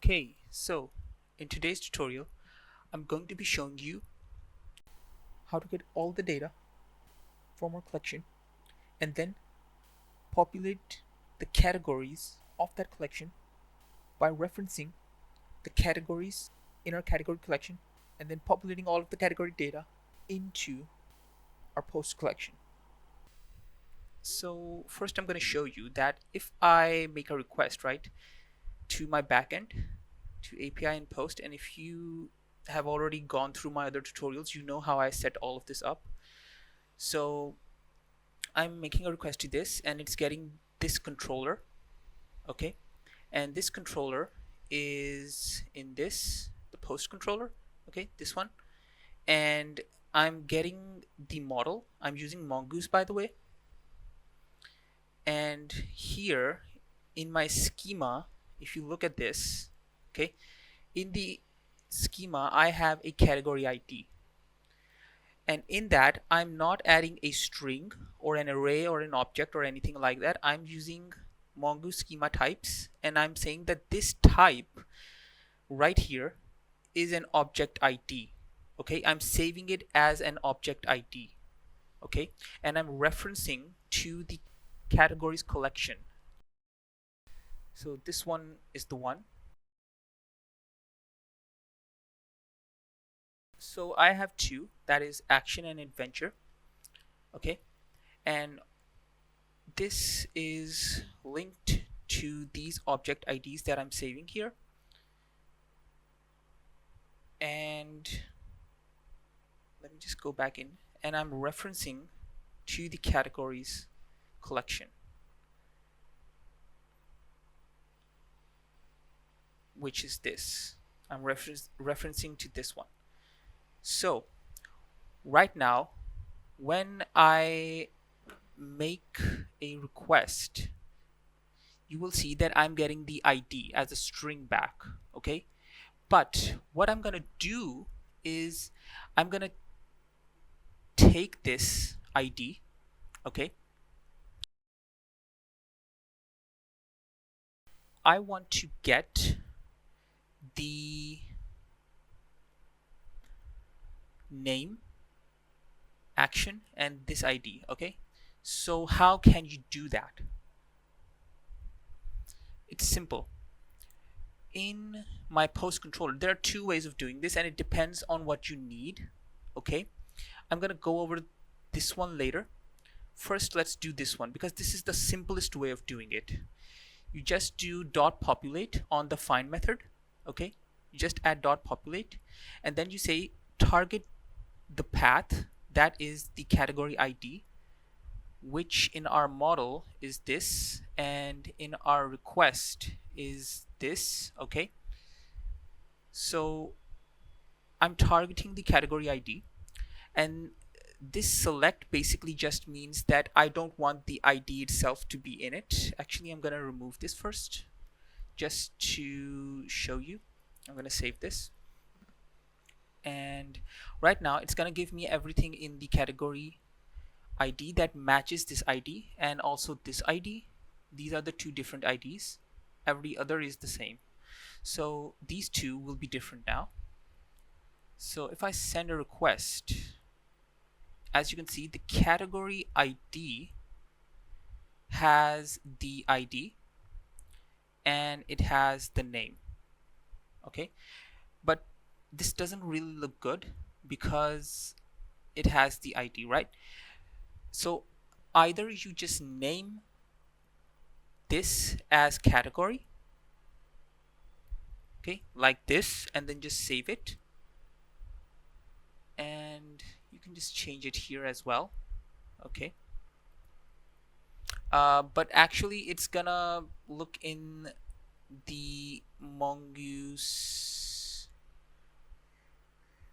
Okay, so in today's tutorial, I'm going to be showing you how to get all the data from our collection and then populate the categories of that collection by referencing the categories in our category collection and then populating all of the category data into our post collection. So first I'm going to show you that if I make a request, right, to my backend, to API and post, and if you have already gone through my other tutorials, you know how I set all of this up. So I'm making a request to this and it's getting this controller, okay, and this controller is in the post controller, okay, this one, and I'm getting the model. I'm using Mongoose, by the way, and here in my schema, if you look at this, okay, in the schema I have a category ID, and in that I'm not adding a string or an array or an object or anything like that. I'm using Mongoose schema types, and I'm saying that this type right here is an object ID. Okay, I'm saving it as an object ID. Okay, and I'm referencing to the categories collection. So this one is the one. So I have two, that is action and adventure. Okay, and this is linked to these object IDs that I'm saving here, and let me just go back in, and I'm referencing to the categories collection, which is this. I'm referencing to this one. So right now when I make a request, you will see that I'm getting the ID as a string back. Okay, but what I'm gonna do is I'm gonna take this ID, okay, I want to get the name, action, and this ID. Okay, so how can you do that? It's simple. In my post controller, there are two ways of doing this, and it depends on what you need. Okay, I'm gonna go over this one later. First, let's do this one because this is the simplest way of doing it. You just do .populate on the find method. Okay, you just add .populate, and then you say target the path that is the category ID, which in our model is this, and in our request is this. Okay, so I'm targeting the category ID, and this select basically just means that I don't want the ID itself to be in it. Actually, I'm gonna remove this first just to show you. I'm gonna save this, and right now it's gonna give me everything in the category ID that matches this ID and also this ID. These are the two different IDs. Every other is the same. So these two will be different now. So if I send a request, as you can see, the category ID has the ID and it has the name. Okay, but this doesn't really look good because it has the ID, right? So either you just name this as category, okay, like this, and then just save it, and you can just change it here as well. Okay, but actually it's gonna look in the Mongoose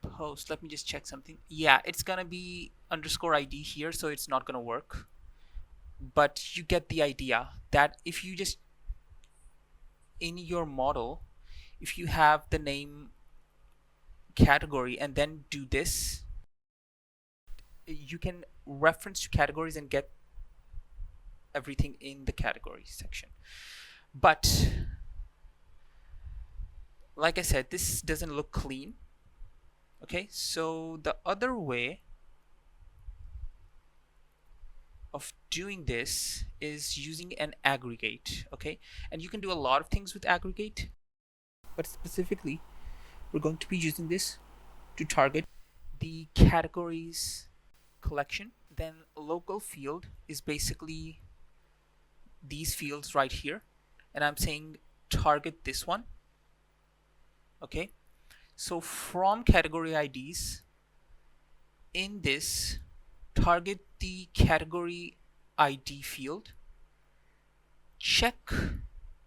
post. Let me just check something. Yeah, it's gonna be _ID here, so it's not gonna work, but you get the idea that if you just in your model, if you have the name category and then do this, you can reference to categories and get everything in the category section. But like I said, this doesn't look clean. Okay, so the other way of doing this is using an aggregate. Okay, and you can do a lot of things with aggregate, but specifically we're going to be using this to target the categories collection. Then local field is basically these fields right here, and I'm saying target this one. Okay, so from category IDs in this, target the category ID field, check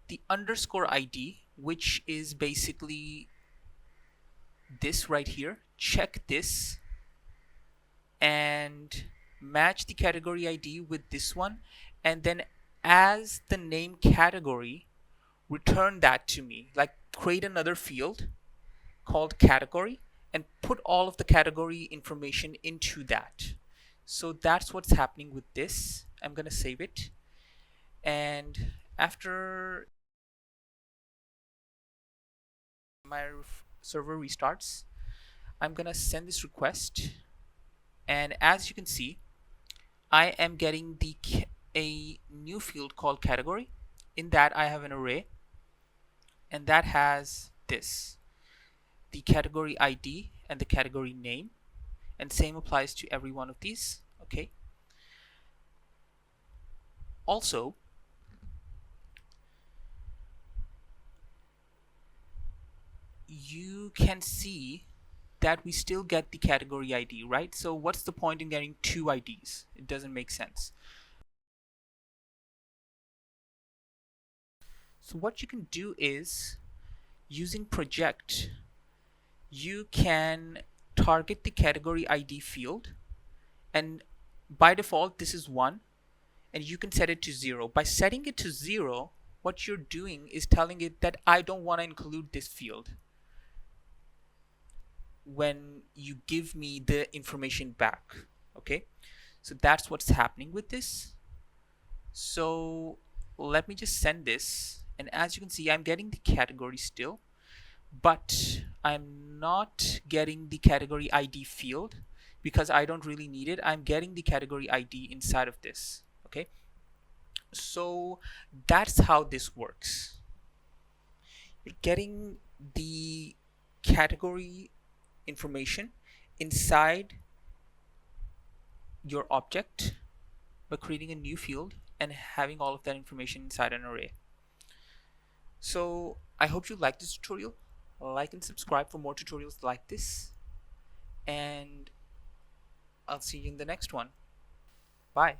the underscore ID, which is basically this right here. Check this and match the category ID with this one, and then as the name category, return that to me. Like create another field called category and put all of the category information into that. So that's what's happening with this. I'm gonna save it, and after my server restarts, I'm gonna send this request, and as you can see, I am getting a new field called category. In that I have an array, and that has this, the category ID and the category name, and same applies to every one of these. Okay, also you can see that we still get the category ID, right? So what's the point in getting two IDs? It doesn't make sense. So what you can do is, using project, you can target the category ID field, and by default this is 1, and you can set it to 0. By setting it to 0, what you're doing is telling it that I don't want to include this field when you give me the information back. Okay, so that's what's happening with this. So let me just send this, and as you can see, I'm getting the category still, but I'm not getting the category ID field because I don't really need it. I'm getting the category ID inside of this. Okay, so that's how this works. You're getting the category information inside your object by creating a new field and having all of that information inside an array. So I hope you liked this tutorial. Like and subscribe for more tutorials like this, and I'll see you in the next one. Bye.